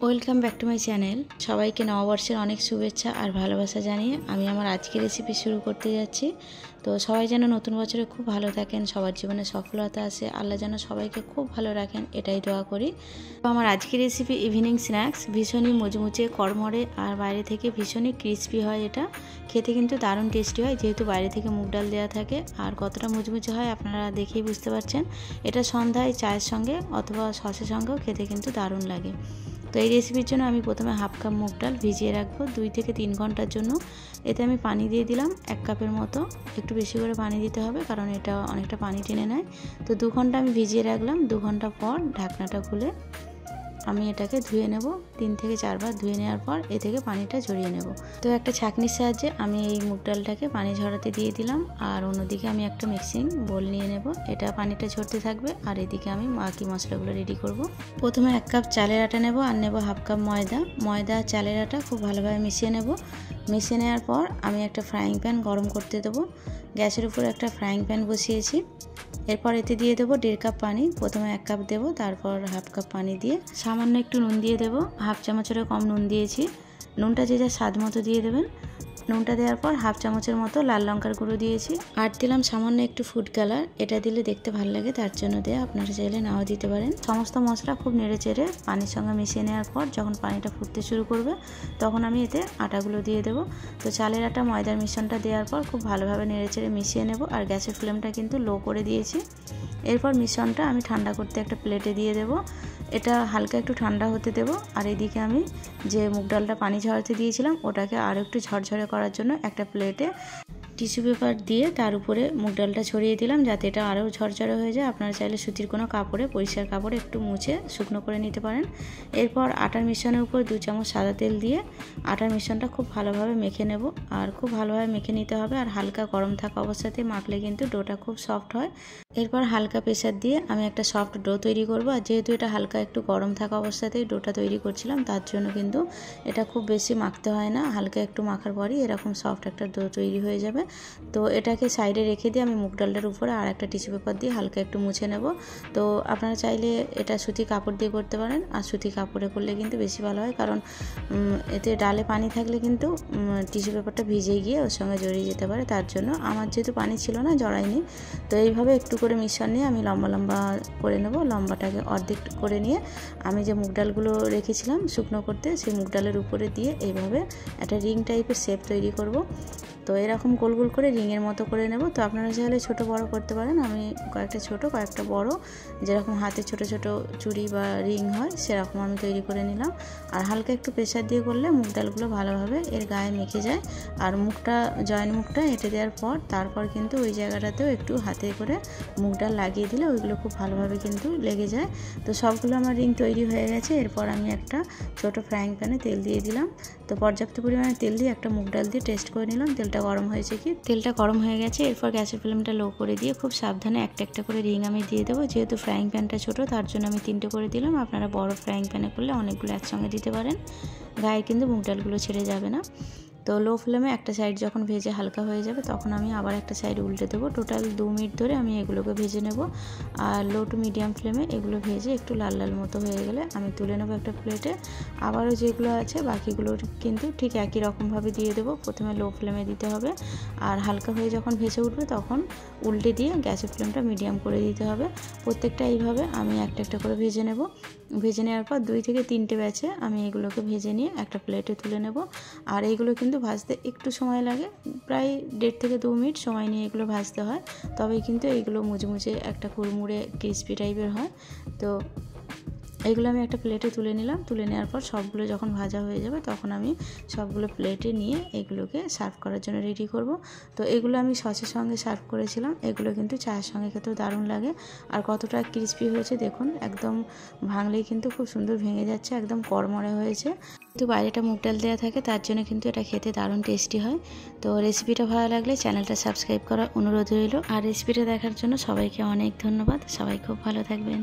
Welcome back to my channel. সবাইকে নববর্ষের অনেক শুভেচ্ছা আর ভালোবাসা জানিয়ে আমি আমার আজকের রেসিপি শুরু করতে যাচ্ছি। তো সবাই যেন নতুন বছরে খুব ভালো থাকেন, সবার জীবনে সফলতা আসে, আল্লাহ যেন সবাইকে খুব ভালো রাখেন, এটাই দোয়া করি। তো আমার আজকের রেসিপি ইভিনিং স্ন্যাক্স, ভীষণই মুচমুচে কড়মড়ে আর বাইরে থেকে ভীষণই ক্রিস্পি হয়। এটা খেতে কিন্তু দারুণ টেস্টি হয়, যেহেতু বাইরে থেকে মুগ ডাল দেওয়া থাকে। আর কতটা মুচমুচে হয় আপনারা দেখেই বুঝতে পারছেন। এটা সন্ধ্যায় চায়ের সঙ্গে অথবা সসের সঙ্গেও খেতে কিন্তু দারুণ লাগে। তো এই রেসিপির জন্য আমি প্রথমে হাফ কাপ মুগ ডাল ভিজিয়ে রাখবো 2 থেকে 3 ঘন্টার জন্য। এতে আমি পানি দিয়ে দিলাম 1 কাপের মতো, একটু বেশি করে পানি দিতে হবে কারণ এটা অনেকটা পানি টেনে নেয়। তো 2 ঘন্টা আমি ভিজিয়ে রাখলাম। 2 ঘন্টা পর ঢাকনাটা খুলে আমি এটাকে ধুয়ে নেব। 3 থেকে 4 বার ধুয়ে নেওয়ার পর এ থেকে পানিটা ঝরিয়ে নেব। তো একটা ছাঁকনির সাহায্যে আমি এই মুগ ডালটাকে পানি ঝরাতে দিয়ে দিলাম। আর অন্যদিকে আমি একটা মিক্সিং বোল নিয়ে নেব, এটা পানিটা ঝরতে থাকবে। আর এদিকে আমি বাকি মশলাগুলো রেডি করব। প্রথমে 1 কাপ চালের আটা নেব আর নেব হাফ কাপ ময়দা চালের আটা খুব ভালোভাবে মিশিয়ে নেব। মিশিয়ে নেওয়ার পর আমি একটা ফ্রাইং প্যান গরম করতে দেবো। গ্যাসের উপর একটা ফ্রাইং প্যান বসিয়েছি। এরপর এতে দিয়ে দেবো 1.5 কাপ পানি। প্রথমে 1 কাপ দেবো, তারপর হাফ কাপ পানি দিয়ে সামান্য একটু নুন দিয়ে দেবো। হাফ চামচেরও কম নুন দিয়েছি। নুনটা যে যার স্বাদ মতো দিয়ে দেবেন। নুনটা দেওয়ার পর হাফ চামচের মতো লাল লঙ্কার গুঁড়ো দিয়েছি। আর দিলাম সামান্য একটু ফুড কালার, এটা দিলে দেখতে ভালো লাগে তার জন্য দেয়া, আপনারা চাইলে নাও দিতে পারেন। সমস্ত মশলা খুব নেড়ে চেড়ে পানির সঙ্গে মিশিয়ে নেওয়ার পর যখন পানিটা ফুটতে শুরু করবে তখন আমি এতে আটাগুলো দিয়ে দেবো। তো চালের আটা ময়দার মিশ্রণটা দেওয়ার পর খুব ভালোভাবে নেড়ে চেড়ে মিশিয়ে নেব। আর গ্যাসের ফ্লেমটা কিন্তু লো করে দিয়েছি। এরপর মিশ্রণটা আমি ঠান্ডা করতে একটা প্লেটে দিয়ে দেব। এটা হালকা একটু ঠান্ডা হতে দেব। আর এদিকে আমি যে মুগ ডালটা পানি ঝরাতে দিয়েছিলাম ওটাকে আরও একটু ঝরঝরে করার জন্য একটা প্লেটে টিস্যু পেপার দিয়ে তার উপরে মুগ ডালটা ছড়িয়ে দিলাম, যাতে এটা আরও ঝরঝরে হয়ে যায়। আপনারা চাইলে সুতির কোনো কাপড়ে, পরিষ্কার কাপড়ে একটু মুছে শুকনো করে নিতে পারেন। এরপর আটার মিশ্রণের উপর 2 চামচ সাদা তেল দিয়ে আটার মিশ্রণটা খুব ভালোভাবে মেখে নেব। আর খুব ভালোভাবে মেখে নিতে হবে। আর হালকা গরম থাকা অবস্থাতে মাখলে কিন্তু ডোটা খুব সফট হয়। এরপর হালকা প্রেসার দিয়ে আমি একটা সফট ডো তৈরি করব। আর যেহেতু এটা হালকা একটু গরম থাকা অবস্থাতেই ডোটা তৈরি করছিলাম, তার জন্য কিন্তু এটা খুব বেশি মাখতে হয় না। হালকা একটু মাখার পরই এরকম সফট একটা ডো তৈরি হয়ে যাবে। তো এটাকে সাইডে রেখে দিয়ে আমি মুগ ডালটার উপরে আর একটা টিস্যু পেপার দিয়ে হালকা একটু মুছে নেব। তো আপনারা চাইলে এটা সুতি কাপড় দিয়ে করতে পারেন। আর সুতি কাপড়ে করলে কিন্তু বেশি ভালো হয়, কারণ এতে ডালে পানি থাকলে কিন্তু টিস্যু পেপারটা ভিজে গিয়ে ওর সঙ্গে জড়িয়ে যেতে পারে। তার জন্য আমার যেহেতু পানি ছিল না, জড়াইনি। তো এইভাবে একটু করে মিশ্রণ নিয়ে আমি লম্বা লম্বা করে নেব। লম্বাটাকে অর্ধেক করে নিয়ে আমি যে মুগ ডালগুলো রেখেছিলাম শুকনো করতে, সেই মুগ ডালের উপরে দিয়ে এইভাবে একটা রিং টাইপের শেপ তৈরি করব। তো এরকম গোল গোল করে রিংয়ের মতো করে নেব। তো আপনারা চাইলে ছোটো বড় করতে পারেন। আমি কয়েকটা ছোট কয়েকটা বড়, যেরকম হাতে ছোট ছোট চুড়ি বা রিং হয় সেরকম আমি তৈরি করে নিলাম। আর হালকা একটু প্রেসার দিয়ে করলে মুগ ডালগুলো ভালোভাবে এর গায়ে মেখে যায়। আর জয়েন্ট মুখটা এঁটে দেওয়ার পর তারপর কিন্তু ওই জায়গাটাতেও একটু হাতে করে মুগ ডাল লাগিয়ে দিলে ওইগুলো খুব ভালোভাবে কিন্তু লেগে যায়। তো সবগুলো আমার রিং তৈরি হয়ে গেছে। এরপর আমি একটা ছোট ফ্রাইং প্যানে তেল দিয়ে দিলাম। তো পর্যাপ্ত পরিমাণে তেল দিয়ে একটা মুগ ডাল দিয়ে টেস্ট করে নিলাম তেলটা গরম হয়েছে কি। তেলটা গরম হয়ে গেছে। এরপর গ্যাসের ফ্লেমটা লো করে দিয়ে খুব সাবধানে একটা একটা করে রিং আমি দিয়ে দেবো। যেহেতু ফ্রাইং প্যানটা ছোটো তার জন্য আমি 3টে করে দিলাম। আপনারা বড় ফ্রাইং প্যানে করলে অনেকগুলো একসঙ্গে দিতে পারেন, গায়ে কিন্তু মুগ ডালগুলো ছেড়ে যাবে না। তো লো ফ্লেমে একটা সাইড যখন ভেজে হালকা হয়ে যাবে তখন আমি আবার একটা সাইড উল্টে দেবো। টোটাল 2 মিনিট ধরে আমি এগুলোকে ভেজে নেব। আর লো টু মিডিয়াম ফ্লেমে এগুলো ভেজে একটু লাল লাল মতো হয়ে গেলে আমি তুলে নেবো একটা প্লেটে। আবারও যেগুলো আছে বাকিগুলো কিন্তু ঠিক একই রকমভাবে দিয়ে দেবো। প্রথমে লো ফ্লেমে দিতে হবে, আর হালকা হয়ে যখন ভেজে উঠবে তখন উল্টে দিয়ে গ্যাসের ফ্লেমটা মিডিয়াম করে দিতে হবে। প্রত্যেকটা এইভাবে আমি একটা একটা করে ভেজে নেব। ভেজে নেওয়ার পর 2 থেকে 3টে ব্যাচে আমি এগুলোকে ভেজে নিয়ে একটা প্লেটে তুলে নেব। আর এইগুলো কিন্তু ভাজতে একটু সময় লাগে, প্রায় 1.5 থেকে 2 মিনিট সময় নিয়ে এগুলো ভাজতে হয়। তবেই কিন্তু এইগুলো মুচমুচে একটা কুড়মুড়ে ক্রিস্পি টাইপের হয়। তো এইগুলো আমি একটা প্লেটে তুলে নিলাম। তুলে নেওয়ার পর সবগুলো যখন ভাজা হয়ে যাবে তখন আমি সবগুলো প্লেটে নিয়ে এগুলোকে সার্ভ করার জন্য রেডি করব। তো এগুলো আমি সসের সঙ্গে সার্ভ করেছিলাম। এগুলো কিন্তু চায়ের সঙ্গে খেতেও দারুণ লাগে। আর কতটা ক্রিস্পি হয়েছে দেখুন, একদম ভাঙলেই কিন্তু খুব সুন্দর ভেঙে যাচ্ছে, একদম কড়মড়ে হয়েছে। কিন্তু বাইরেটা মুগ ডাল দেওয়া থাকে তার জন্য কিন্তু এটা খেতে দারুণ টেস্টি হয়। তো রেসিপিটা ভালো লাগলে চ্যানেলটা সাবস্ক্রাইব করার অনুরোধ রইল। আর রেসিপিটা দেখার জন্য সবাইকে অনেক ধন্যবাদ। সবাই খুব ভালো থাকবেন।